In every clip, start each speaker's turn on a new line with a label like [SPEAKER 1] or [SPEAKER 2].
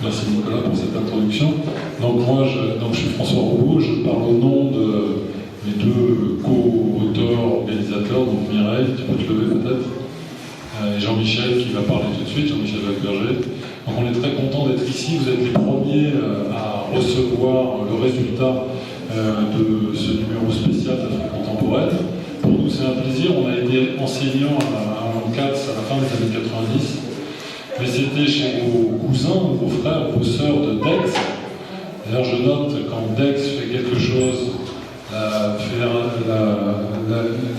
[SPEAKER 1] Merci Nicolas pour cette introduction. Donc moi, je suis François Roubaud, je parle au nom de mes deux co-auteurs, organisateurs, donc Mireille, tu peux te lever peut-être, et Jean-Michel qui va parler tout de suite, Jean-Michel Vacberger. Donc on est très content d'être ici, vous êtes les premiers à recevoir le résultat de ce numéro spécial d'Afrique contemporaine. Pour nous c'est un plaisir, on a été enseignants à CATS à la fin des années 90, mais c'était chez vos cousins, vos frères, vos sœurs de DEX. D'ailleurs je note quand DEX fait quelque chose,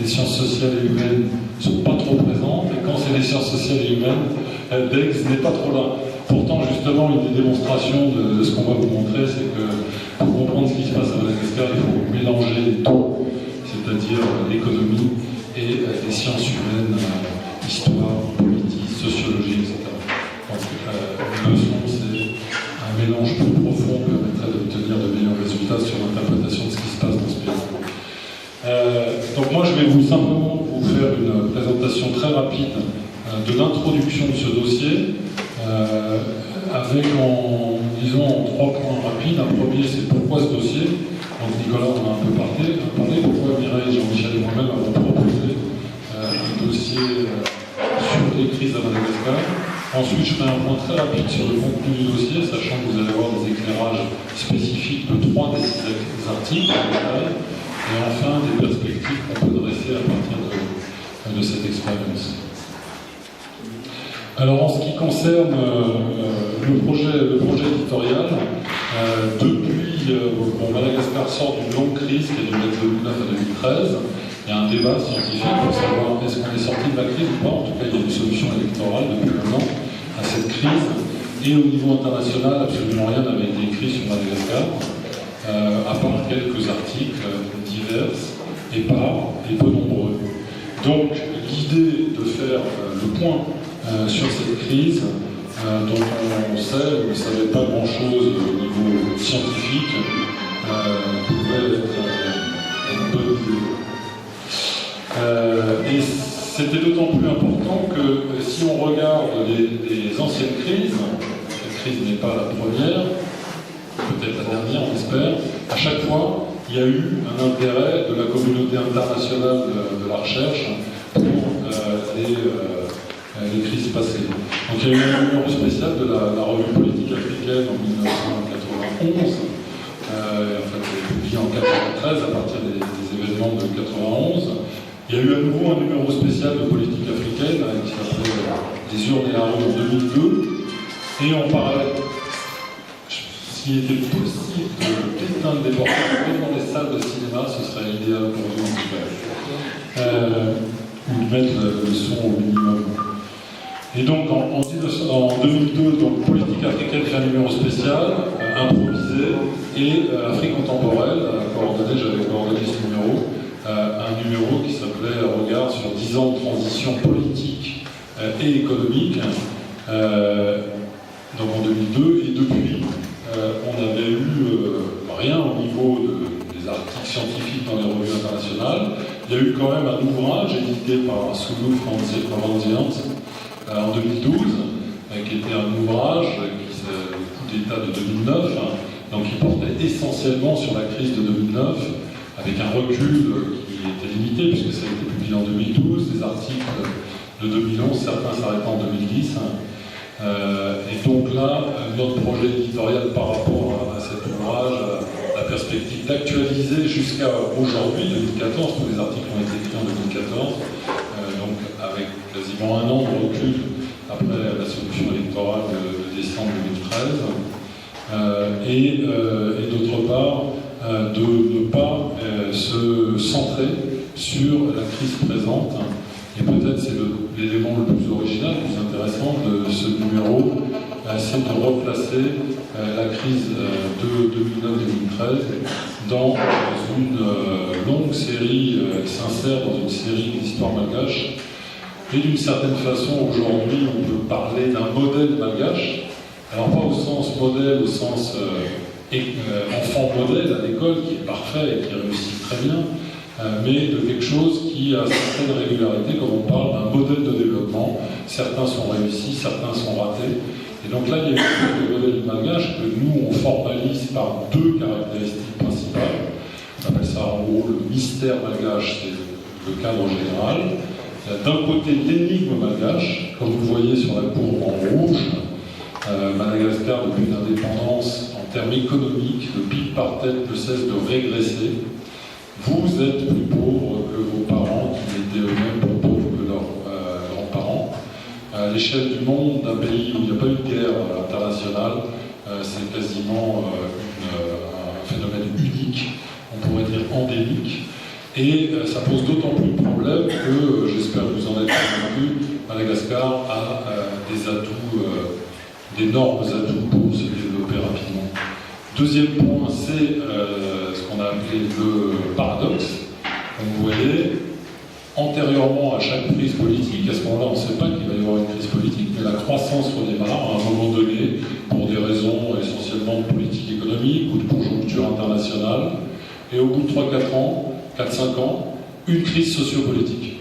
[SPEAKER 1] les sciences sociales et humaines ne sont pas trop présentes, et quand c'est les sciences sociales et humaines, DEX n'est pas trop là. Pourtant, justement, une des démonstrations de ce qu'on va vous montrer, c'est que pour comprendre ce qui se passe à Madagascar, il faut mélanger les deux, c'est-à-dire l'économie et les sciences humaines, histoire, politique, sociologie, etc. Donc, la leçon, c'est un mélange plus profond qui permettrait d'obtenir de meilleurs résultats sur l'interprétation de ce qui se passe dans ce pays. Donc moi, je vais simplement vous faire une présentation très rapide de l'introduction de ce dossier, avec en trois points rapides. Un premier, c'est pourquoi ce dossier. Donc Nicolas en a un peu parlé. Pourquoi Mireille, Jean-Michel et moi-même avons proposé un dossier sur les crises à Madagascar. Ensuite, je ferai un point très rapide sur le contenu du dossier, sachant que vous allez avoir des éclairages spécifiques de 3 des 6 articles. Et enfin, des perspectives qu'on peut dresser à partir de cette expérience. Alors, en ce qui concerne le projet éditorial, depuis Madagascar sort d'une longue crise qui a duré de 2009 à 2013. Il y a un débat scientifique pour savoir est-ce qu'on est sorti de la crise ou pas. En tout cas, il y a une solution électorale depuis un an à cette crise. Et au niveau international, absolument rien n'avait été écrit sur Madagascar, à part quelques articles divers, épars et peu nombreux. Donc, l'idée de faire le point sur cette crise, dont on sait, on ne savait pas grand-chose au niveau scientifique, pouvait être une bonne idée. Et c'était d'autant plus important que si on regarde les anciennes crises, cette crise n'est pas la première, peut-être la dernière, on espère, à chaque fois, il y a eu un intérêt de la communauté internationale de la recherche pour les crises passées. Donc il y a eu un numéro spécial de la revue politique africaine en 1991, en fait publié en 1993 à partir des événements de 1991. Il y a eu à nouveau un numéro spécial de politique africaine qui s'appelait Les urnes et la rue en 2002. Et en parallèle, s'il était possible d'éteindre des portables dans les salles de cinéma, ce serait idéal pour nous en tout cas. Ou de mettre le son au minimum. Et donc en 2002, donc, Politique africaine fait un numéro spécial, improvisé, et Afrique contemporaine, j'avais coordonné ce numéro, un numéro qui s'appelait Regard sur 10 ans de transition politique et économique, donc en 2002, et depuis, on n'avait eu rien au niveau des articles scientifiques dans les revues internationales. Il y a eu quand même un ouvrage édité par Sulu Franzians en 2012, qui était un ouvrage qui le coup d'État de 2009, donc qui portait essentiellement sur la crise de 2009, avec un recul qui était limité, puisque ça a été publié en 2012, des articles de 2011, certains s'arrêtant en 2010. Et donc là, notre projet éditorial par rapport à cet ouvrage, la perspective d'actualiser jusqu'à aujourd'hui, 2014, tous les articles ont été écrits en 2014, donc avec quasiment un an de recul après la solution électorale de décembre 2013, et d'autre part, de ne pas se centrer sur la crise présente. Et peut-être c'est l'élément le plus original, le plus intéressant de ce numéro, c'est de replacer la crise de 2009-2013 dans une longue série qui s'insère dans une série d'histoires malgaches. Et d'une certaine façon, aujourd'hui, on peut parler d'un modèle malgache, alors pas au sens modèle, au sens enfant modèle à l'école, qui est parfait et qui réussit très bien, mais de quelque chose qui a certaines régularités, comme on parle d'un modèle de développement. Certains sont réussis, certains sont ratés, Et donc là, il y a le modèle malgache que nous, on formalise par deux caractéristiques principales. On appelle ça en gros le mystère malgache, c'est le cadre général. Il y a d'un côté l'énigme malgache, comme vous voyez sur la courbe en rouge. Madagascar, depuis l'indépendance, en termes économiques, le PIB par tête ne cesse de régresser. Vous êtes plus pauvres que vos parents, qui étaient eux-mêmes plus pauvres que leurs grands-parents. À l'échelle du monde, d'un pays où il n'y a pas eu de guerre internationale, c'est quasiment un phénomène unique, on pourrait dire endémique. Et ça pose d'autant plus de problèmes que, j'espère que vous en êtes convaincus, Madagascar a des atouts, d'énormes atouts pour se développer rapidement. Deuxième point, c'est ce qu'on a appelé le paradoxe. Comme vous voyez, antérieurement à chaque crise politique, à ce moment-là, on ne sait pas qu'il va y avoir une crise politique, mais la croissance redémarre à un moment donné pour des raisons essentiellement de politique économique ou de conjoncture internationale. Et au bout de 3-4 ans, 4-5 ans, une crise sociopolitique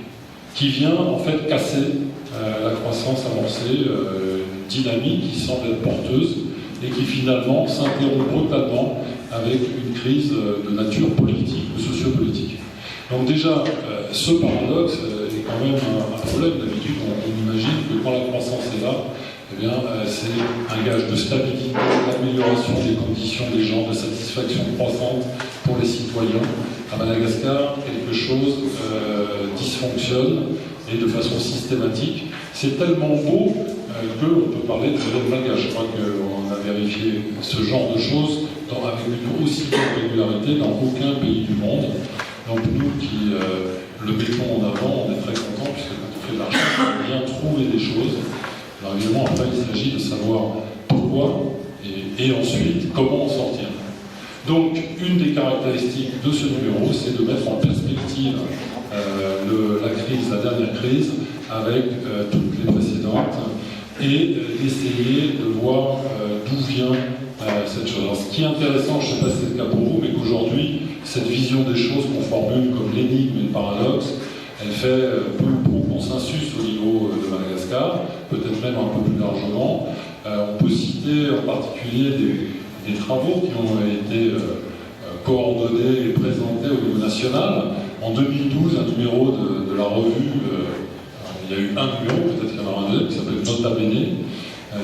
[SPEAKER 1] qui vient en fait casser la croissance amorcée, une dynamique qui semble être porteuse et qui finalement s'interrompt brutalement avec une crise de nature politique ou sociopolitique. Donc déjà, ce paradoxe est quand même un problème. D'habitude, on imagine que quand la croissance est là, eh bien, c'est un gage de stabilité, d'amélioration des conditions des gens, de satisfaction croissante pour les citoyens. À Madagascar, quelque chose dysfonctionne et de façon systématique. C'est tellement beau qu'on peut parler de modèle malgache. Je crois qu'on a vérifié ce genre de choses avec une aussi grande régularité dans aucun pays du monde. Donc nous qui le mettons en avant, on est très contents puisque quand on fait de la recherche, on peut bien trouver des choses. Alors évidemment, après, il s'agit de savoir pourquoi et ensuite comment en sortir. Donc, une des caractéristiques de ce numéro, c'est de mettre en perspective la dernière crise, avec toutes les précédentes, et d'essayer de voir d'où vient cette chose. Alors, ce qui est intéressant, je ne sais pas si c'est le cas pour vous, mais qu'aujourd'hui, cette vision des choses qu'on formule comme l'énigme et le paradoxe, elle fait peu ou prou consensus au niveau de Madagascar, peut-être même un peu plus largement. On peut citer en particulier des travaux qui ont été coordonnés et présentés au niveau national. En 2012, un numéro de la revue, il y a eu un numéro, peut-être qu'il y en aura un deuxième, qui s'appelle Nota Bene,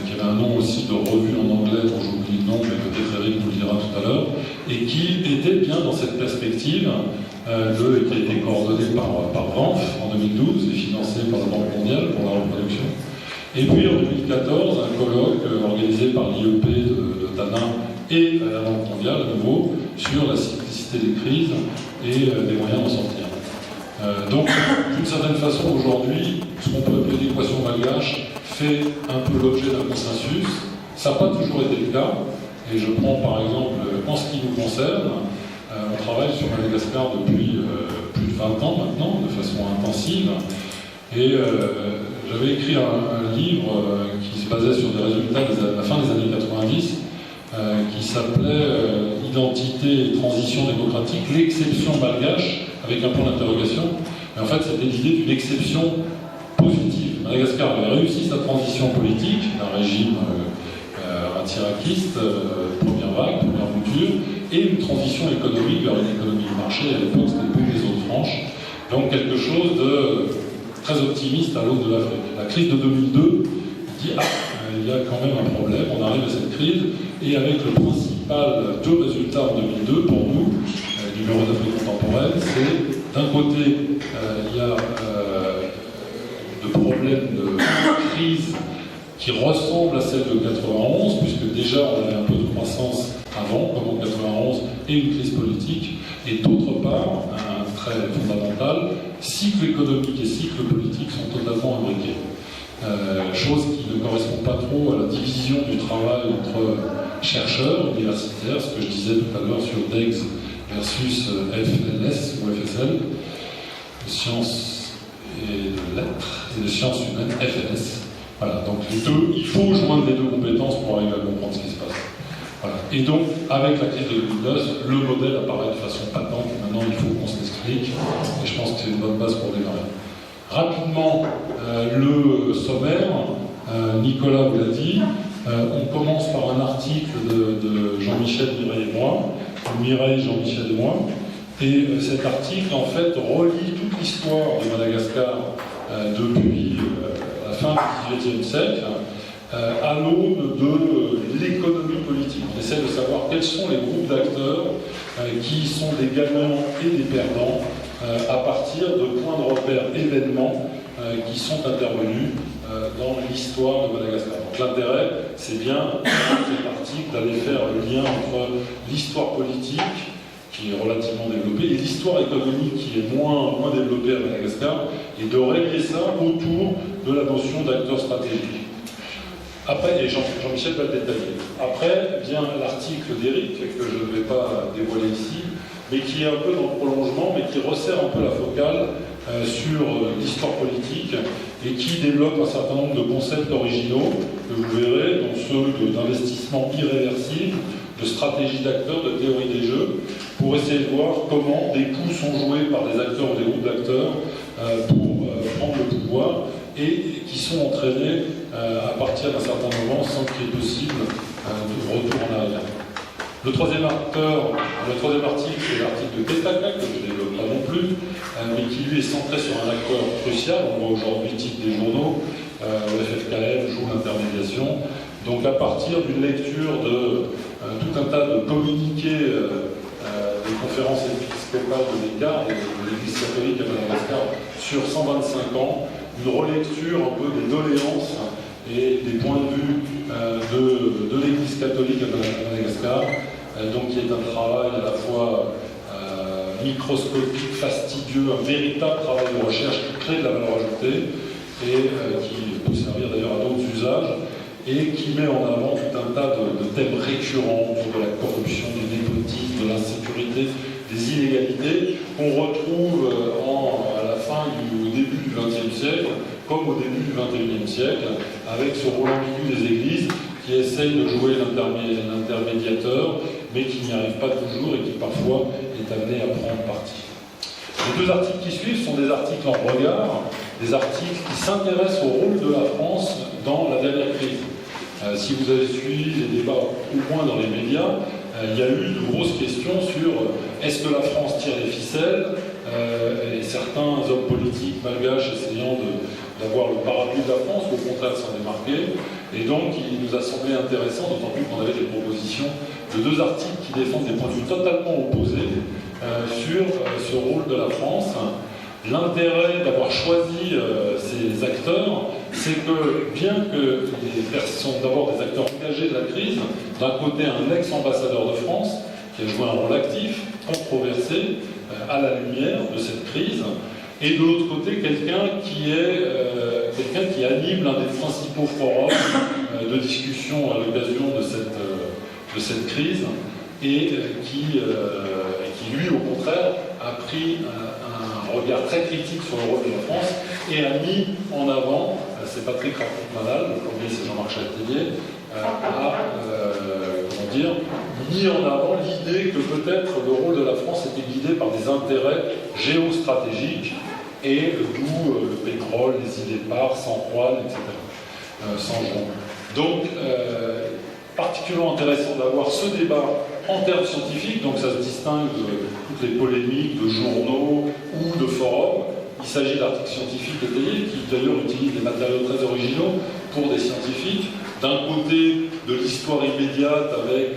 [SPEAKER 1] qui avait un nom aussi de revue en anglais, dont j'oublie le nom, mais peut-être Eric nous le dira tout à l'heure, et qui était bien dans cette perspective, qui a été coordonné par VANF en 2012 et financé par la Banque mondiale pour la reproduction. Et puis en 2014, un colloque organisé par l'IEP de Tanin et la Banque mondiale à nouveau sur la cyclicité des crises et des moyens d'en sortir. Donc, d'une certaine façon, aujourd'hui, ce qu'on peut appeler l'équation malgache fait un peu l'objet d'un consensus. Ça n'a pas toujours été le cas. Et je prends par exemple, en ce qui nous concerne, on travaille sur Madagascar depuis plus de 20 ans maintenant, de façon intensive. Et j'avais écrit un livre qui se basait sur des résultats de la fin des années 90, qui s'appelait Identité et transition démocratique, l'exception malgache, avec un point d'interrogation. Mais en fait, c'était l'idée d'une exception positive. Madagascar avait réussi sa transition politique d'un régime anti-iraquiste, première vague, première mouture, et une transition économique vers une économie de marché. À l'époque, c'était plus les zones franches. Donc quelque chose de très optimiste à l'aune de l'Afrique. La crise de 2002 dit il y a quand même un problème, on arrive à cette crise, et avec le principal deux résultats en 2002 pour nous, numéro d'Afrique contemporaine, c'est d'un côté, il y a de problèmes de crise qui ressemblent à celle de 91, puisque déjà on avait un peu de croissance avant, comme en 91, et une crise politique, et d'autre part, un trait fondamental, cycle économique et cycle politique sont totalement imbriqués. Chose qui ne correspond pas trop à la division du travail entre chercheurs universitaires, ce que je disais tout à l'heure sur DEGS versus FLS ou FSL, de sciences et de lettres, et de sciences humaines, FLS. Voilà, donc les deux, il faut joindre les deux compétences pour arriver à comprendre ce qui se passe. Voilà. Et donc, avec la crise de 2009, le modèle apparaît de façon patente. Maintenant, il faut qu'on se l'explique, et je pense que c'est une bonne base pour démarrer. Rapidement, le sommaire, Nicolas vous l'a dit, On commence par un article de Jean-Michel, Mireille et moi, ou Mireille, Jean-Michel et moi, et cet article, en fait, relie toute l'histoire de Madagascar depuis la fin du XVIIIe siècle à l'aune de l'économie politique. On essaie de savoir quels sont les groupes d'acteurs qui sont des gagnants et des perdants à partir de points de repère événements qui sont intervenus dans l'histoire de Madagascar. Donc l'intérêt, c'est bien, dans cet article, d'aller faire le lien entre l'histoire politique, qui est relativement développée, et l'histoire économique, qui est moins développée à Madagascar, et de régler ça autour de la notion d'acteur stratégique. Après, et Jean-Michel va le détailler. Après vient l'article d'Éric, que je ne vais pas dévoiler ici, mais qui est un peu dans le prolongement, mais qui resserre un peu la focale sur l'histoire politique et qui développe un certain nombre de concepts originaux que vous verrez, dont ceux d'investissement irréversible, de stratégie d'acteurs, de théorie des jeux, pour essayer de voir comment des coups sont joués par des acteurs ou des groupes d'acteurs pour prendre le pouvoir et qui sont entraînés à partir d'un certain moment sans qu'il y ait possible de retour en arrière. Le troisième article, c'est l'article de Ketaka, que je ne développe pas non plus, mais qui lui est centré sur un acteur crucial. On voit aujourd'hui le titre des journaux, le FFKM joue l'intermédiation. Donc à partir d'une lecture de tout un tas de communiqués des conférences épiscopales de l'Écart et de l'Église catholique à Madagascar sur 125 ans, une relecture un peu des doléances et des points de vue de l'Église catholique à Madagascar, donc qui est un travail à la fois microscopique, fastidieux, un véritable travail de recherche qui crée de la valeur ajoutée et qui peut servir d'ailleurs à d'autres usages et qui met en avant tout un tas de thèmes récurrents autour de la corruption, du népotisme, de l'insécurité, des inégalités qu'on retrouve à la fin au début du XXe siècle comme au début du XXIe siècle, avec ce rôle ambigu des églises qui essayent de jouer l'intermédiateur, mais qui n'y arrive pas toujours et qui parfois est amené à prendre parti. Les deux articles qui suivent sont des articles en regard, des articles qui s'intéressent au rôle de la France dans la dernière crise. Si vous avez suivi les débats au moins dans les médias, il y a eu de grosses questions sur est-ce que la France tire les ficelles, et certains hommes politiques malgaches essayant d'avoir le parapluie de la France, ou au contraire de s'en démarquer. Et donc, il nous a semblé intéressant, d'autant plus qu'on avait des propositions de deux articles qui défendent des points de vue totalement opposés sur ce rôle de la France. L'intérêt d'avoir choisi ces acteurs, c'est que, bien que les personnes sont d'abord des acteurs engagés de la crise, d'un côté un ex-ambassadeur de France, qui a joué un rôle actif, controversé, à la lumière de cette crise, et de l'autre côté quelqu'un qui anime l'un des principaux forums de discussion à l'occasion de cette crise, et qui lui au contraire a pris un regard très critique sur le rôle de la France et a mis en avant, c'est Patrick Raconte-Manal, le premier c'est Jean-Marc Châtaignier, mis en avant l'idée que peut-être le rôle de la France était guidé par des intérêts géostratégiques et d'où le pétrole, les îles Éparses, San Juan, etc. San Juan. Donc, particulièrement intéressant d'avoir ce débat en termes scientifiques, donc ça se distingue de toutes les polémiques de journaux ou de forums. Il s'agit d'articles scientifiques étayés qui d'ailleurs utilisent des matériaux très originaux pour des scientifiques. D'un côté, de l'histoire immédiate avec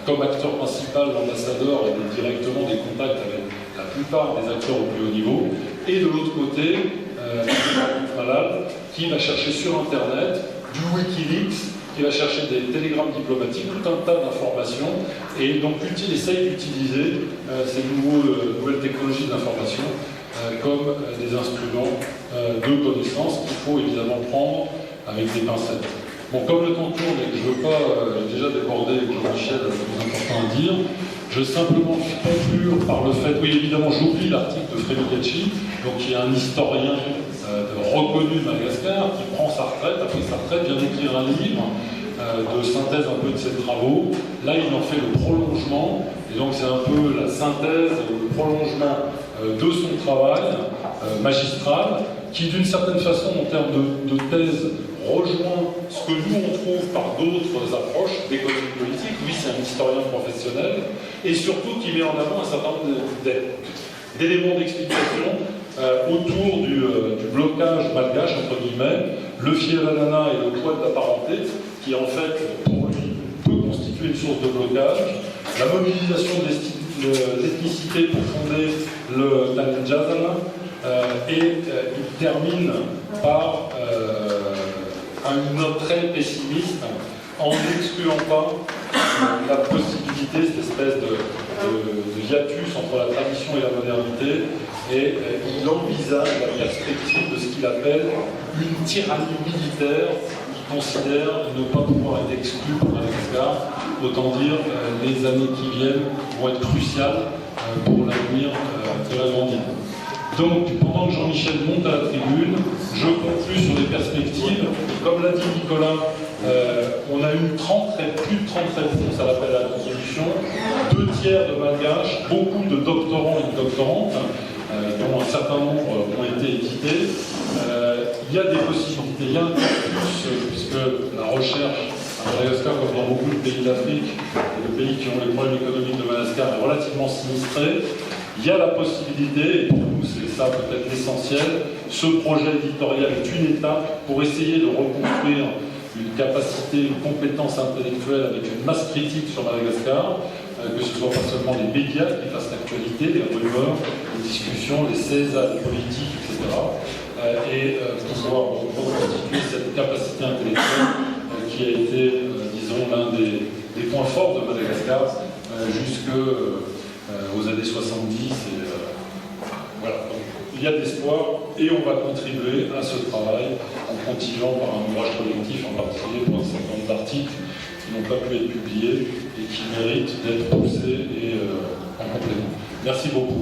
[SPEAKER 1] comme acteur principal l'ambassadeur et directement des contacts avec la plupart des acteurs au plus haut niveau. Et de l'autre côté, Malal, qui va chercher sur Internet du Wikileaks, qui va chercher des télégrammes diplomatiques, tout un tas d'informations, et donc essaye d'utiliser ces nouvelles technologies de l'information comme des instruments de connaissance qu'il faut évidemment prendre avec des pincettes. Bon, comme le temps tourne et que je ne veux pas déjà déborder avec Jean-Michel, c'est plus important à dire, je vais simplement conclure par le fait, oui évidemment j'oublie l'article de Frédéric Gacci, donc qui est un historien reconnu de Madagascar, qui prend sa retraite, après sa retraite vient d'écrire un livre de synthèse un peu de ses travaux. Là il en fait le prolongement, et donc c'est un peu la synthèse, le prolongement de son travail magistral, qui d'une certaine façon en termes de thèse rejoint ce ce que nous on trouve par d'autres approches d'économie politique. Lui, c'est un historien professionnel, et surtout qui met en avant un certain nombre d'éléments d'explication autour du blocage malgache, entre guillemets, le fier-alana et le poids de la parenté, qui en fait, pour lui, peut constituer une source de blocage, la mobilisation de l'ethnicité pour fonder le Tanjazala, et il termine par une note très pessimiste, en n'excluant pas la possibilité, cette espèce de hiatus entre la tradition et la modernité, et il envisage la perspective de ce qu'il appelle une tyrannie militaire qu'il considère ne pas pouvoir être exclue pour Madagascar. Autant dire, les années qui viennent vont être cruciales pour l'avenir de la grande île. Donc, pendant que Jean-Michel monte à la tribune, je conclus sur les perspectives. Comme l'a dit Nicolas, on a eu plus de 30 réponses à l'appel à la contribution, 2 tiers de malgaches, beaucoup de doctorants et de doctorantes, dont un certain nombre ont été édités. Il y a des possibilités, il y a un plus, puisque la recherche à Madagascar, comme dans beaucoup de pays d'Afrique, et de pays qui ont les problèmes économiques de Madagascar, est relativement sinistrée. Il y a la possibilité, et pour nous c'est ça peut-être l'essentiel, ce projet éditorial est une étape pour essayer de reconstruire une capacité, une compétence intellectuelle avec une masse critique sur Madagascar, que ce soit pas seulement les médias qui fassent l'actualité, les rumeurs, les discussions, les césars politiques, etc. Et pouvoir reconstituer cette capacité intellectuelle qui a été, disons, l'un des points forts de Madagascar jusqu'aux années 70. Voilà. Donc, il y a de l'espoir et on va contribuer à ce travail en continuant par un ouvrage collectif, en particulier pour un certain nombre d'articles qui n'ont pas pu être publiés et qui méritent d'être poussés et en complément. Merci beaucoup.